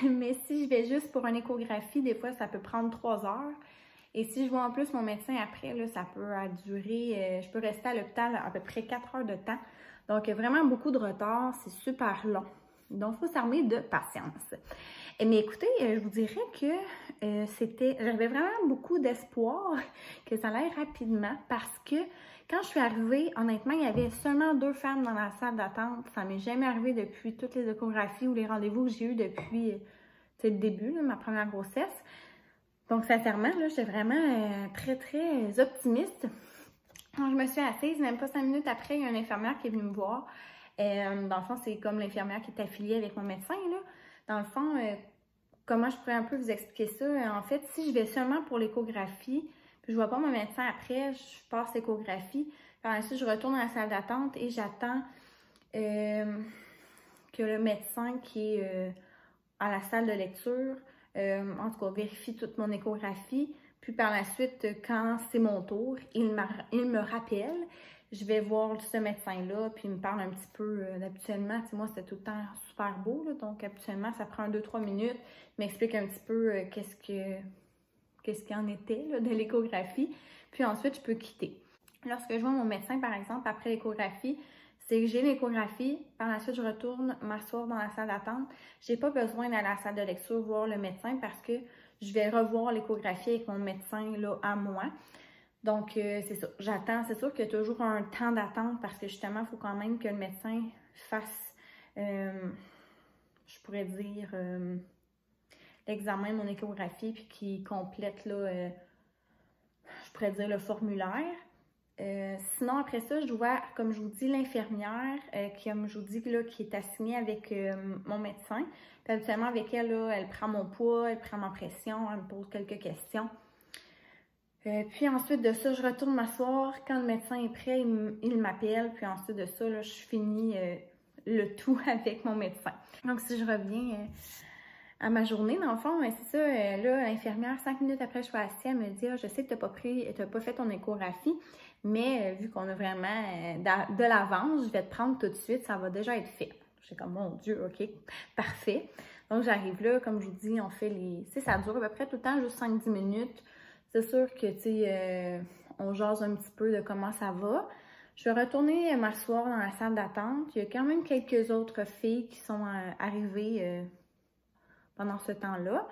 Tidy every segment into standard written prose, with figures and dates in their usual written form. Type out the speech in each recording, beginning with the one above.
Mais si je vais juste pour une échographie, des fois, ça peut prendre 3 heures. Et si je vois en plus mon médecin après, là, ça peut durer, je peux rester à l'hôpital à peu près 4 heures de temps. Donc, vraiment beaucoup de retard, c'est super long. Donc, il faut s'armer de patience. Mais écoutez, je vous dirais que j'avais vraiment beaucoup d'espoir que ça allait rapidement parce que quand je suis arrivée, honnêtement, il y avait seulement 2 femmes dans la salle d'attente. Ça m'est jamais arrivé depuis toutes les échographies ou les rendez-vous que j'ai eus depuis le début, là, ma première grossesse. Donc, sincèrement, là, j'étais vraiment très, très optimiste. Donc, je me suis assise, même pas 5 minutes après, il y a une infirmière qui est venue me voir. Dans le fond, c'est comme l'infirmière qui est affiliée avec mon médecin, là. Dans le fond, comment je pourrais un peu vous expliquer ça? En fait, si je vais seulement pour l'échographie, puis je vois pas mon médecin après, je passe l'échographie. Par la suite, je retourne dans la salle d'attente et j'attends que le médecin qui est à la salle de lecture, en tout cas, vérifie toute mon échographie. Puis par la suite, quand c'est mon tour, il me rappelle. Je vais voir ce médecin-là, puis il me parle un petit peu habituellement. Tu sais, moi, c'était tout le temps super beau, là, donc habituellement, ça prend 2-3 minutes. Il m'explique un petit peu qu'est-ce qu'il en était là, de l'échographie. Puis ensuite, je peux quitter. Lorsque je vois mon médecin, par exemple, après l'échographie, c'est que j'ai l'échographie. Par la suite, je retourne m'asseoir dans la salle d'attente. Je n'ai pas besoin d'aller à la salle de lecture voir le médecin parce que je vais revoir l'échographie avec mon médecin là, à moi. Donc, c'est ça. J'attends. C'est sûr qu'il y a toujours un temps d'attente parce que justement, il faut quand même que le médecin fasse, je pourrais dire, l'examen de mon échographie puis qu'il complète, là, je pourrais dire, le formulaire. Sinon, après ça, je vois, comme je vous dis, l'infirmière qui, comme je vous dis, là, qui est assignée avec mon médecin. Puis, habituellement, avec elle, là, elle prend mon poids, elle prend ma pression, elle me pose quelques questions. Puis ensuite de ça, je retourne m'asseoir. Quand le médecin est prêt, il m'appelle. Puis ensuite de ça, là, je finis le tout avec mon médecin. Donc, si je reviens à ma journée, dans le fond, c'est ça, là, l'infirmière, 5 minutes après je suis assise, elle me dit « Je sais que tu n'as pas fait ton échographie, mais vu qu'on a vraiment de l'avance, je vais te prendre tout de suite, ça va déjà être fait. » J'étais comme, mon Dieu, OK, parfait. Donc, j'arrive là, comme je vous dis, on fait les... Tu sais, ça dure à peu près tout le temps, juste 5-10 minutes. C'est sûr que, tu sais, on jase un petit peu de comment ça va. Je vais retourner m'asseoir dans la salle d'attente. Il y a quand même quelques autres filles qui sont arrivées pendant ce temps-là.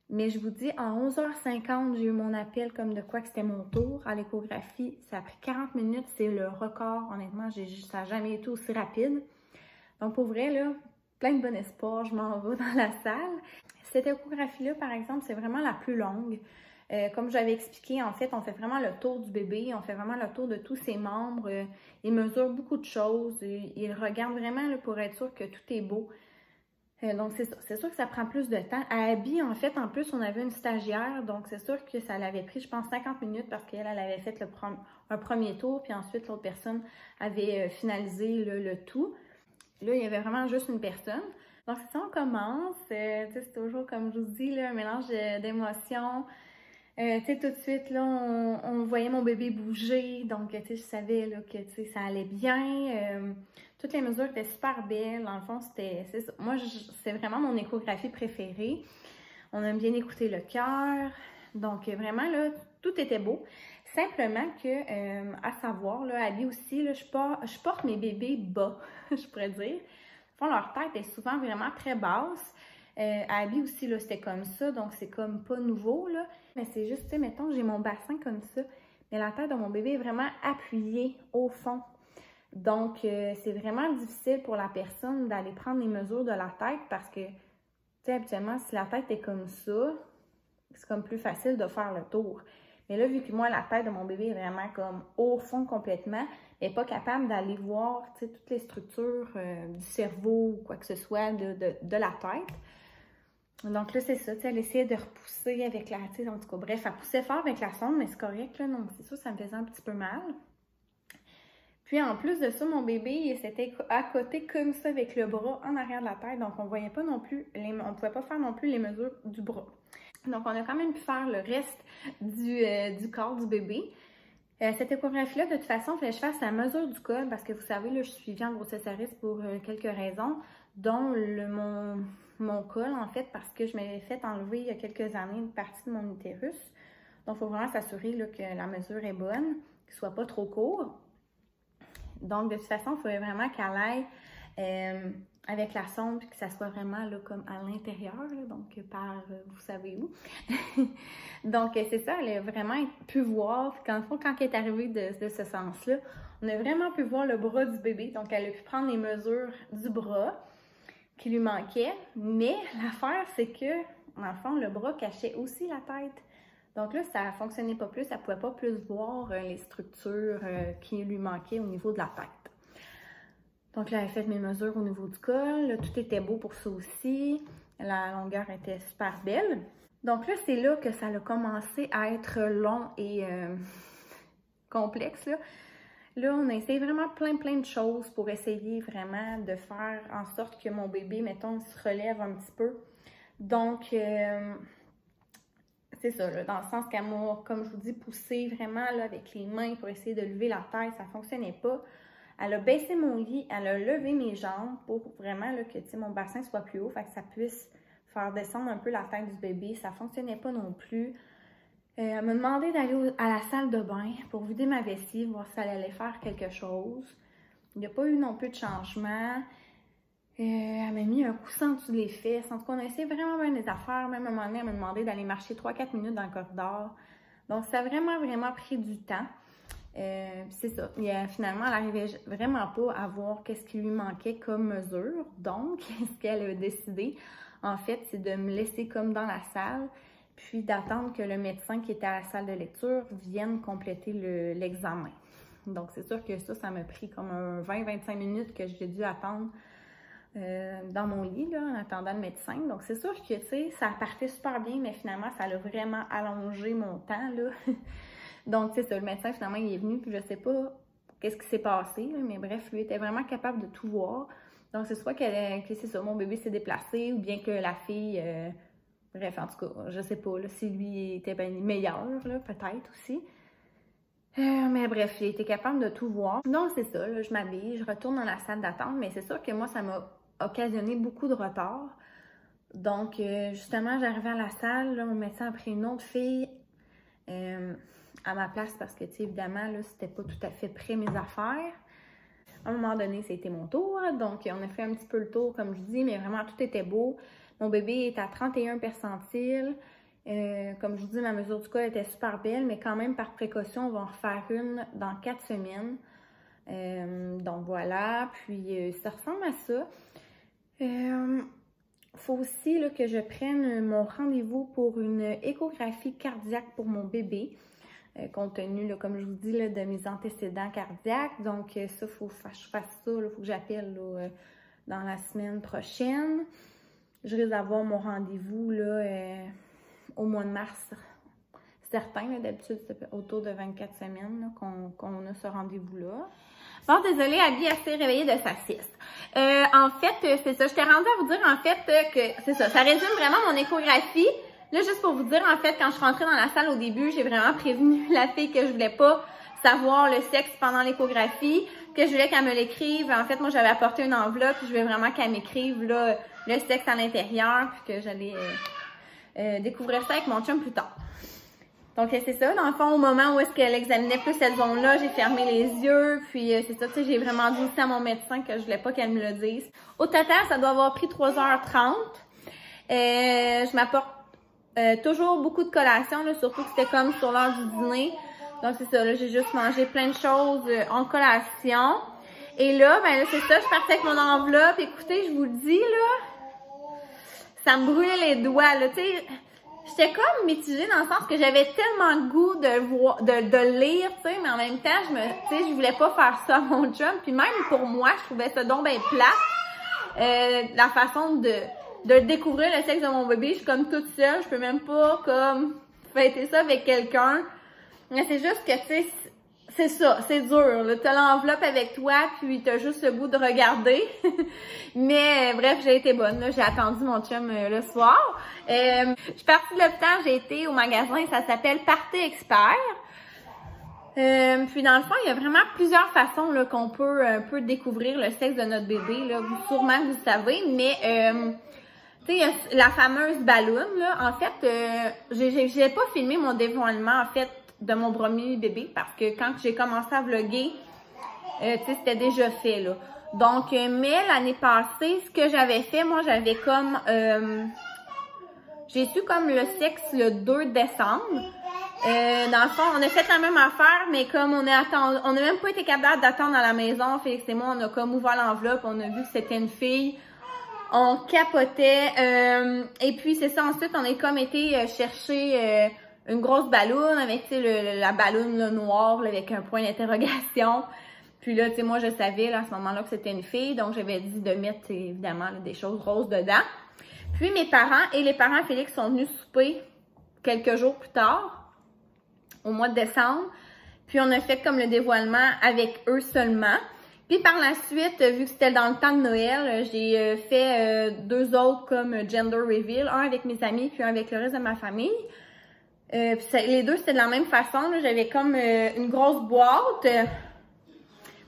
Mais je vous dis, en 11h50, j'ai eu mon appel comme de quoi que c'était mon tour à l'échographie. Ça a pris 40 minutes, c'est le record. Honnêtement, ça n'a jamais été aussi rapide. Donc pour vrai, là, plein de bon espoir, je m'en vais dans la salle. Cette échographie-là, par exemple, c'est vraiment la plus longue. Comme j'avais expliqué, en fait, on fait vraiment le tour du bébé, on fait vraiment le tour de tous ses membres. Il mesure beaucoup de choses, il regarde vraiment là, pour être sûr que tout est beau. Donc, c'est sûr que ça prend plus de temps. À Abby, en fait, en plus, on avait une stagiaire, donc c'est sûr que ça l'avait pris, je pense, 50 minutes parce qu'elle avait fait un premier tour, puis ensuite, l'autre personne avait finalisé le tout. Là, il y avait vraiment juste une personne. Donc, c'est ça, on commence. C'est toujours, comme je vous dis, là, un mélange d'émotions. Tu sais, tout de suite, là, on voyait mon bébé bouger, donc, tu sais, je savais, là, que, tu sais, ça allait bien. Toutes les mesures étaient super belles. Dans le fond, moi, c'est vraiment mon échographie préférée. On aime bien écouter le cœur. Donc, vraiment, là, tout était beau. Simplement que, à savoir, là, Abby aussi, là, je porte mes bébés bas, je pourrais dire. Au fond, leur tête est souvent vraiment très basse. Abby aussi, là, c'était comme ça, donc c'est comme pas nouveau, là. Mais c'est juste, tu sais, mettons que j'ai mon bassin comme ça, mais la tête de mon bébé est vraiment appuyée au fond. Donc, c'est vraiment difficile pour la personne d'aller prendre les mesures de la tête parce que, tu sais, habituellement, si la tête est comme ça, c'est comme plus facile de faire le tour. Mais là, vu que moi, la tête de mon bébé est vraiment comme au fond complètement, elle n'est pas capable d'aller voir, tu sais, toutes les structures du cerveau ou quoi que ce soit de la tête. Donc là, c'est ça, tu sais, elle essayait de repousser avec la, tu sais, en tout cas, bref, elle poussait fort avec la sonde, mais c'est correct, là, donc c'est sûr, ça me faisait un petit peu mal. Puis en plus de ça, mon bébé, il s'était à côté comme ça avec le bras en arrière de la tête, donc on voyait pas non plus, on pouvait pas faire non plus les mesures du bras. Donc on a quand même pu faire le reste du corps du bébé. Cette échographie-là, de toute façon, il fallait que je fasse la mesure du col parce que vous savez, là, je suis suivie en grossesse à risque pour quelques raisons, dont mon col, en fait, parce que je m'avais fait enlever il y a quelques années une partie de mon utérus. Donc, il faut vraiment s'assurer que la mesure est bonne, qu'il ne soit pas trop court. Donc, de toute façon, il faudrait vraiment qu'elle aille avec la sonde, puis que ça soit vraiment là, comme à l'intérieur, donc par vous savez où. Donc, c'est ça, elle a vraiment pu voir, quand elle est arrivée de ce sens-là, on a vraiment pu voir le bras du bébé. Donc, elle a pu prendre les mesures du bras qui lui manquait. Mais l'affaire, c'est que, dans le fond, le bras cachait aussi la tête. Donc là, ça ne fonctionnait pas plus, elle ne pouvait pas plus voir les structures qui lui manquaient au niveau de la tête. Donc là, elle a fait mes mesures au niveau du col. Là, tout était beau pour ça aussi. La longueur était super belle. Donc là, c'est là que ça a commencé à être long et complexe. Là, on a essayé vraiment plein de choses pour essayer vraiment de faire en sorte que mon bébé, mettons, se relève un petit peu. Donc, c'est ça, là, dans le sens qu'elle m'a, comme je vous dis, poussé vraiment là, avec les mains pour essayer de lever la tête. Ça ne fonctionnait pas. Elle a baissé mon lit, elle a levé mes jambes pour vraiment là, que mon bassin soit plus haut, fait que ça puisse faire descendre un peu la tête du bébé. Ça ne fonctionnait pas non plus. Elle m'a demandé d'aller à la salle de bain pour vider ma vessie, voir si elle allait faire quelque chose. Il n'y a pas eu non plus de changement. Elle m'a mis un coussin en dessous des fesses. En tout cas, on a essayé vraiment bien des affaires. Même à un moment donné, elle m'a demandé d'aller marcher 3-4 minutes dans le corridor. Donc, ça a vraiment pris du temps. C'est ça. Finalement, elle n'arrivait vraiment pas à voir qu'est-ce qui lui manquait comme mesure. Donc, ce qu'elle a décidé, en fait, c'est de me laisser comme dans la salle, puis d'attendre que le médecin qui était à la salle de lecture vienne compléter l'examen. Donc, c'est sûr que ça m'a pris comme 20-25 minutes que j'ai dû attendre dans mon lit, là, en attendant le médecin. Donc, c'est sûr que, tu sais, ça partait super bien, mais finalement, ça a vraiment allongé mon temps, là. Donc, c'est ça, le médecin, finalement, il est venu, puis je sais pas qu'est-ce qui s'est passé, là, mais bref, lui était vraiment capable de tout voir. Donc, c'est soit que c'est ça, mon bébé s'est déplacé, ou bien que la fille, bref, en tout cas, je sais pas, là, si lui était meilleur, là, peut-être aussi. Mais bref, il était capable de tout voir. Donc, c'est ça, là, je m'habille, je retourne dans la salle d'attente, mais c'est sûr que moi, ça m'a occasionné beaucoup de retard. Donc, justement, j'arrivais à la salle, là, mon médecin a pris une autre fille à ma place parce que, tu sais, évidemment, là, c'était pas tout à fait prêt mes affaires. À un moment donné, c'était mon tour, donc on a fait un petit peu le tour, comme je dis, mais vraiment, tout était beau. Mon bébé est à 31 percentiles. Comme je vous dis, ma mesure du col était super belle, mais quand même, par précaution, on va en refaire une dans 4 semaines. Donc, voilà. Puis, ça ressemble à ça. Faut aussi là, que je prenne mon rendez-vous pour une échographie cardiaque pour mon bébé, compte tenu, là, comme je vous dis, là, de mes antécédents cardiaques. Donc, ça, il faut que je fasse ça, il faut que j'appelle dans la semaine prochaine. Je risque d'avoir mon rendez-vous au mois de mars. Certain, d'habitude, c'est autour de 24 semaines qu'on a ce rendez-vous-là. Bon, désolée, Abby, elle s'est réveillée de sa sieste. En fait, c'est ça. Je t'ai rendue à vous dire, en fait, que c'est ça. Ça résume vraiment mon échographie. Là, juste pour vous dire, en fait, quand je suis rentrée dans la salle au début, j'ai vraiment prévenu la fille que je voulais pas savoir le sexe pendant l'échographie, que je voulais qu'elle me l'écrive. En fait, moi, j'avais apporté une enveloppe, puis je voulais vraiment qu'elle m'écrive là, le sexe à l'intérieur, puis que j'allais découvrir ça avec mon chum plus tard. Donc, c'est ça. Dans le fond, au moment où est-ce qu'elle examinait plus cette zone-là, j'ai fermé les yeux. Puis, c'est ça, tu sais, j'ai vraiment dit aussi à mon médecin que je voulais pas qu'elle me le dise. Au total, ça doit avoir pris 3h30. Je m'apporte toujours beaucoup de collations, là, surtout que c'était comme sur l'heure du dîner. Donc, c'est ça, là, j'ai juste mangé plein de choses en collation. Et là, ben là, c'est ça, je partais avec mon enveloppe. Écoutez, je vous le dis, là, ça me brûlait les doigts, là, tu sais. J'étais comme mitigée dans le sens que j'avais tellement de goût de lire, tu sais, mais en même temps, je voulais pas faire ça à mon chum. Puis même pour moi, je trouvais ça donc bien plate. La façon de découvrir le sexe de mon bébé, je suis comme toute seule, je peux même pas comme fêter ça avec quelqu'un. Mais c'est juste que, tu sais, c'est ça, c'est dur. T'as l'enveloppe avec toi, puis t'as juste le goût de regarder. Mais bref, j'ai été bonne. J'ai attendu mon chum le soir. Je suis partie de l'hôpital, j'ai été au magasin, ça s'appelle Party Expert. Puis dans le fond, il y a vraiment plusieurs façons là, qu'on peut un peu découvrir le sexe de notre bébé. Là. Sûrement que vous savez, mais tu sais, la fameuse balloune, là, en fait, j'ai pas filmé mon dévoilement, en fait, de mon premier bébé, parce que quand j'ai commencé à vlogger, tu sais, c'était déjà fait, là. Donc, mais l'année passée, ce que j'avais fait, moi, j'avais comme, j'ai su comme le sexe le 2 décembre. Dans le fond, on a fait la même affaire, mais comme on n'a même pas été capable d'attendre à la maison, Félix et moi, on a comme ouvert l'enveloppe, on a vu que c'était une fille. On capotait. Et puis, c'est ça, ensuite, on a comme été chercher une grosse balloune avec, tu sais, la balloune là, noire là, avec un point d'interrogation. Puis là, tu sais, moi, je savais là, à ce moment-là que c'était une fille, donc j'avais dit de mettre, évidemment, là, des choses roses dedans. Puis, mes parents et les parents Félix sont venus souper quelques jours plus tard, au mois de décembre. Puis, on a fait comme le dévoilement avec eux seulement. Puis par la suite, vu que c'était dans le temps de Noël, j'ai fait 2 autres comme gender reveal, un avec mes amis puis un avec le reste de ma famille. Les deux, c'était de la même façon. J'avais comme une grosse boîte.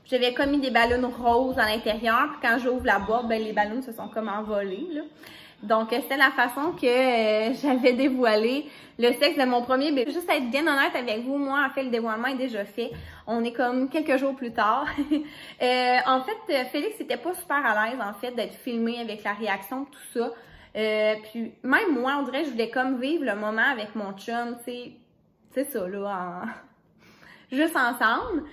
J'avais comme mis des ballons roses à l'intérieur. Puis quand j'ouvre la boîte, ben, les ballons se sont comme envolés. Là. Donc, c'était la façon que j'avais dévoilé le sexe de mon premier bébé. Juste être bien honnête avec vous, moi, en fait, le dévoilement est déjà fait. On est comme quelques jours plus tard. En fait, Félix n'était pas super à l'aise, en fait, d'être filmé avec la réaction, tout ça. Puis, même moi, on dirait que je voulais comme vivre le moment avec mon chum, tu sais, c'est ça, là, juste ensemble.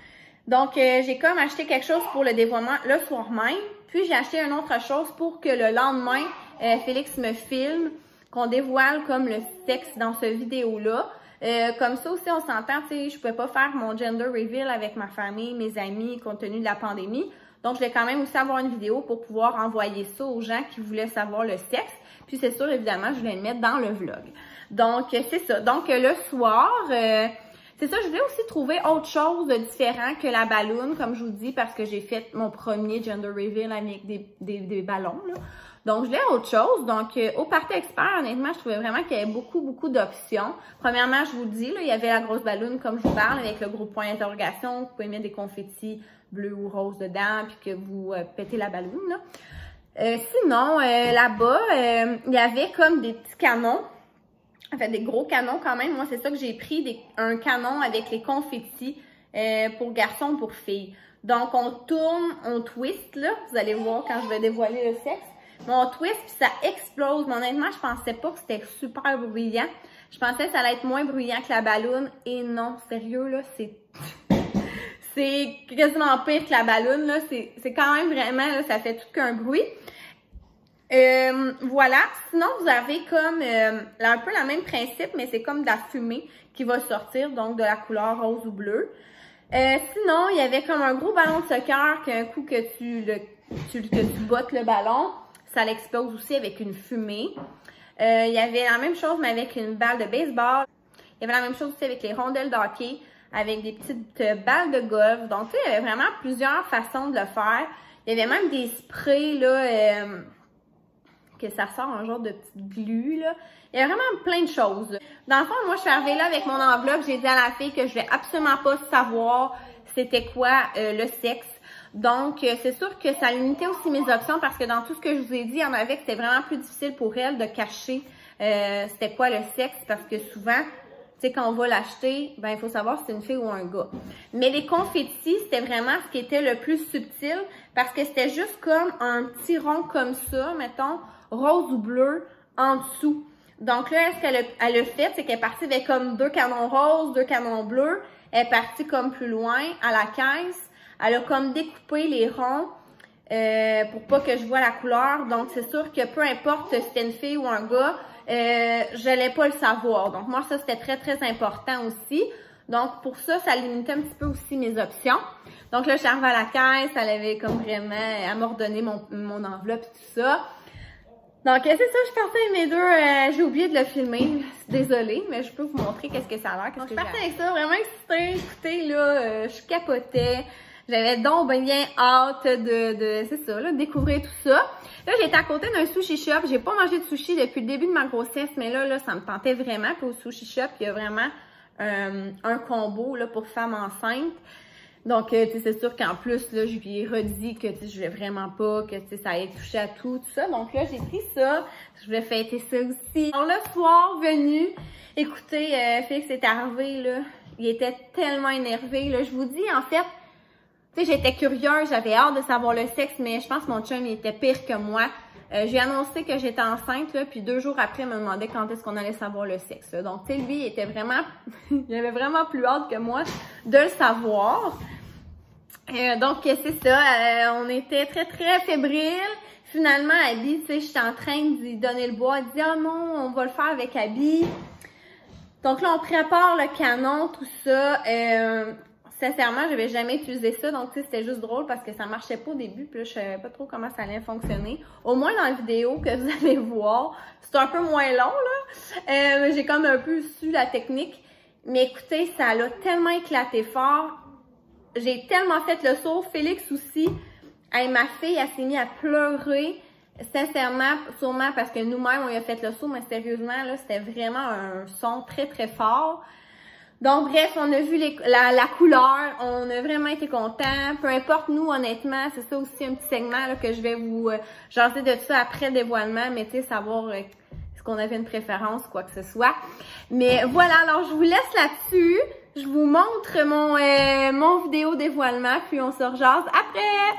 Donc, j'ai comme acheté quelque chose pour le dévoilement le soir même. Puis, j'ai acheté une autre chose pour que le lendemain, Félix me filme, qu'on dévoile comme le sexe dans ce vidéo-là. Comme ça aussi, on s'entend, tu sais, je pouvais pas faire mon gender reveal avec ma famille, mes amis, compte tenu de la pandémie. Donc, je vais quand même aussi avoir une vidéo pour pouvoir envoyer ça aux gens qui voulaient savoir le sexe. Puis, c'est sûr, évidemment, je vais le mettre dans le vlog. Donc, c'est ça. Donc, le soir, c'est ça, je voulais aussi trouver autre chose de différent que la balloune, comme je vous dis, parce que j'ai fait mon premier gender reveal avec des ballons, là. Donc, je voulais autre chose. Donc, au Party Expert, honnêtement, je trouvais vraiment qu'il y avait beaucoup d'options. Premièrement, je vous dis, là, il y avait la grosse balloune, comme je vous parle, avec le gros point d'interrogation. Vous pouvez mettre des confettis bleus ou roses dedans, puis que vous pétez la balloune, là. Sinon, là-bas, il y avait comme des petits canons. En fait, des gros canons quand même. Moi, c'est ça que j'ai pris, un canon avec les confettis pour garçons, pour filles. Donc, on tourne, on twist, là. Vous allez voir quand je vais dévoiler le sexe. Mais on twist, puis ça explose. Mais honnêtement, je pensais pas que c'était super bruyant. Je pensais que ça allait être moins bruyant que la balloune. Et non, sérieux, là, c'est quasiment pire que la balloune, là. C'est quand même vraiment, là, ça fait tout qu'un bruit. Voilà. Sinon, vous avez comme un peu le même principe, mais c'est comme de la fumée qui va sortir, donc de la couleur rose ou bleue. Sinon, il y avait comme un gros ballon de soccer qu'un coup que tu bottes le ballon, ça l'explose aussi avec une fumée. Il y avait la même chose, mais avec une balle de baseball. Il y avait la même chose aussi avec les rondelles de hockey, avec des petites balles de golf. Donc, tu sais, il y avait vraiment plusieurs façons de le faire. Il y avait même des sprays, là, que ça sort un genre de petite glu, là. Il y a vraiment plein de choses. Dans le fond, moi, je suis arrivée là avec mon enveloppe. J'ai dit à la fille que je vais absolument pas savoir c'était quoi le sexe. Donc, c'est sûr que ça limitait aussi mes options parce que dans tout ce que je vous ai dit, il y en avait que c'était vraiment plus difficile pour elle de cacher c'était quoi le sexe parce que souvent, tu sais, quand on va l'acheter, ben il faut savoir si c'est une fille ou un gars. Mais les confettis, c'était vraiment ce qui était le plus subtil parce que c'était juste comme un petit rond comme ça, mettons, rose ou bleu en dessous. Donc là, ce qu'elle a fait, c'est qu'elle est partie avec comme 2 canons roses, 2 canons bleus. Elle est partie comme plus loin à la caisse. Elle a comme découpé les ronds pour pas que je vois la couleur. Donc, c'est sûr que peu importe si c'était une fille ou un gars, je n'allais pas le savoir. Donc, moi, ça, c'était très, très important aussi. Donc, pour ça, ça limitait un petit peu aussi mes options. Donc là, je suis arrivée à la caisse. Elle avait comme vraiment, elle m'a redonné mon enveloppe et tout ça. Donc, c'est ça, je partais avec mes deux, j'ai oublié de le filmer, désolée, mais je peux vous montrer qu'est-ce que ça a l'air. Donc, je partais avec ça, vraiment excitée, écoutez, là, je capotais, j'avais donc bien hâte c'est ça, là, de découvrir tout ça. Là, j'étais à côté d'un sushi shop, j'ai pas mangé de sushi depuis le début de ma grossesse, mais là, ça me tentait vraiment, puis au sushi shop, il y a vraiment un combo, là, pour femmes enceintes. Donc, tu sais, c'est sûr qu'en plus, là, je lui ai redit que, tu sais, je voulais vraiment pas, que, tu sais, ça allait toucher à tout ça. Donc là, j'ai pris ça. Je voulais fêter ça aussi. Alors, le soir venu, écoutez, Félix est arrivé, là. Il était tellement énervé, là. Je vous dis, en fait, tu sais, j'étais curieuse, j'avais hâte de savoir le sexe, mais je pense que mon chum, il était pire que moi. J'ai annoncé que j'étais enceinte, là, puis 2 jours après, il me demandait quand est-ce qu'on allait savoir le sexe, là. Donc, tu sais, lui, il était vraiment, il avait vraiment plus hâte que moi de le savoir. Donc, c'est ça, on était très, très fébrile. Finalement, Abby, tu sais, j'étais en train de lui donner le bois. Elle dit, ah non, on va le faire avec Abby. Donc là, on prépare le canon, tout ça. Sincèrement, je n'avais jamais utilisé ça, donc tu sais, c'était juste drôle parce que ça marchait pas au début, puis là, je savais pas trop comment ça allait fonctionner. Au moins dans la vidéo que vous allez voir, c'est un peu moins long, là. J'ai comme un peu su la technique. Mais écoutez, ça l'a tellement éclaté fort. J'ai tellement fait le saut. Félix aussi. Hey, ma fille, elle s'est mise à pleurer. Sincèrement, sûrement parce que nous-mêmes, on lui a fait le saut, mais sérieusement, là, c'était vraiment un son très, très fort. Donc, bref, on a vu la couleur, on a vraiment été contents. Peu importe, nous, honnêtement, c'est ça aussi un petit segment là, que je vais vous jaser de ça après le dévoilement, mais tu sais, savoir est-ce qu'on avait une préférence, quoi que ce soit. Mais voilà, alors je vous laisse là-dessus. Je vous montre mon vidéo dévoilement, puis on se rejase après!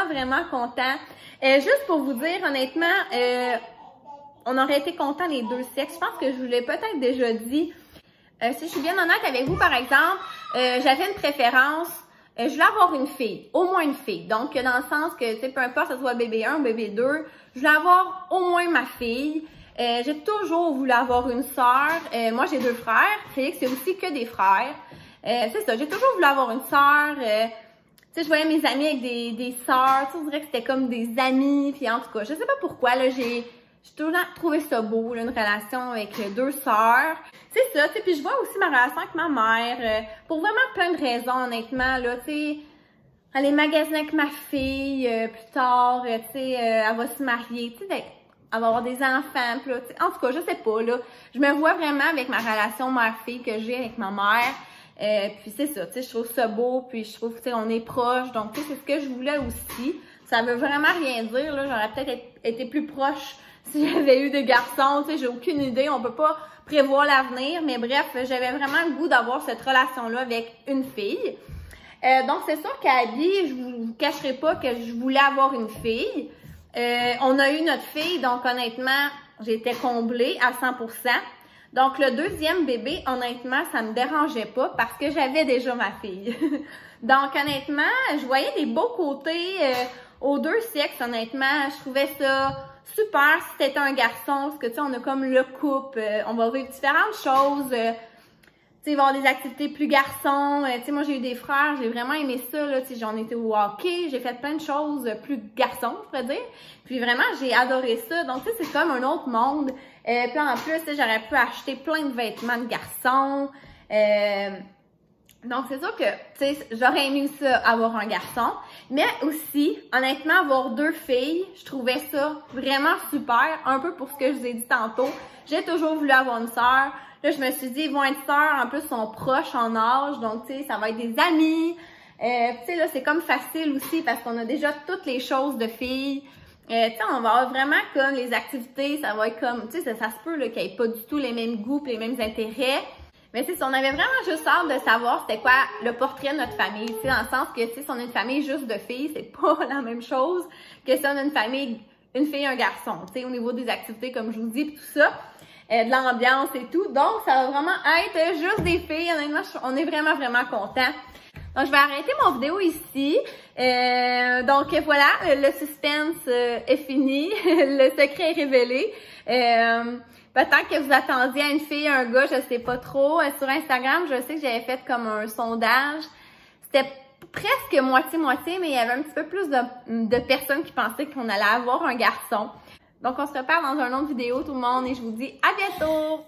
Vraiment content. Juste pour vous dire, honnêtement, on aurait été contents les deux sexes. Je pense que je vous l'ai peut-être déjà dit. Si je suis bien honnête avec vous, par exemple, j'avais une préférence. Je voulais avoir une fille, au moins une fille. Donc, dans le sens que, tu sais, peu importe que ce soit bébé 1 ou bébé 2, je voulais avoir au moins ma fille. J'ai toujours voulu avoir une sœur. Moi, j'ai 2 frères. Félix, c'est aussi que des frères. C'est ça, j'ai toujours voulu avoir une sœur. Tu sais, je voyais mes amis avec des sœurs. Tu sais, on dirait que c'était comme des amis. Puis en tout cas, je sais pas pourquoi, là, j'ai toujours trouvé ça beau, là, une relation avec 2 sœurs. C'est ça, tu sais, puis je vois aussi ma relation avec ma mère, pour vraiment plein de raisons, honnêtement, là, tu sais, aller magasiner avec ma fille, plus tard, tu sais, elle va se marier, tu sais, elle va avoir des enfants, puis là, tu sais, en tout cas, je sais pas, là, je me vois vraiment avec ma relation mère-fille que j'ai avec ma mère, puis c'est ça, tu sais, je trouve ça beau, puis je trouve, tu sais, on est proches, donc, tu sais, c'est ce que je voulais aussi. Ça veut vraiment rien dire, là, j'aurais peut-être été plus proche si j'avais eu des garçons, tu sais, j'ai aucune idée, on peut pas prévoir l'avenir, mais bref, j'avais vraiment le goût d'avoir cette relation-là avec une fille. Donc, c'est sûr qu'Abby, je vous cacherai pas que je voulais avoir une fille. On a eu notre fille, donc honnêtement, j'étais comblée à 100%. Donc, le deuxième bébé, honnêtement, ça me dérangeait pas parce que j'avais déjà ma fille. Donc, honnêtement, je voyais des beaux côtés aux deux sexes, honnêtement. Je trouvais ça super si c'était un garçon, parce que, tu sais, on a comme le couple, on va vivre différentes choses. Tu sais, il va y avoir des activités plus garçons. Tu sais, moi, j'ai eu des frères, j'ai vraiment aimé ça, là. Tu sais, j'en étais au hockey, j'ai fait plein de choses plus garçons, je pourrais dire. Puis vraiment, j'ai adoré ça. Donc, tu sais, c'est comme un autre monde. Puis en plus, tu sais, j'aurais pu acheter plein de vêtements de garçons. Donc, c'est sûr que, tu sais, j'aurais aimé ça, avoir un garçon. Mais aussi, honnêtement, avoir 2 filles, je trouvais ça vraiment super. Un peu pour ce que je vous ai dit tantôt. J'ai toujours voulu avoir une sœur. Là, je me suis dit, ils vont être sœurs. En plus, ils sont proches en âge. Donc, tu sais, ça va être des amis. Tu sais, là, c'est comme facile aussi parce qu'on a déjà toutes les choses de filles. Tu sais, on va avoir vraiment comme les activités. Ça va être comme, tu sais, ça se peut qu'il n'y ait pas du tout les mêmes goûts et les mêmes intérêts. Mais tu sais, si on avait vraiment juste hâte de savoir c'était quoi le portrait de notre famille, tu sais, dans le sens que si on a une famille juste de filles, c'est pas la même chose que si on a une famille, une fille et un garçon, tu sais, au niveau des activités, comme je vous dis, pis tout ça, de l'ambiance et tout. Donc, ça va vraiment être juste des filles. Honnêtement, on est vraiment, vraiment contents. Donc, je vais arrêter mon vidéo ici. Donc, voilà, le suspense est fini. Le secret est révélé. Peut-être que vous attendiez à une fille, un gars, je sais pas trop. Sur Instagram, je sais que j'avais fait comme un sondage. C'était presque moitié-moitié, mais il y avait un petit peu plus de personnes qui pensaient qu'on allait avoir un garçon. Donc, on se reparle dans une autre vidéo, tout le monde, et je vous dis à bientôt!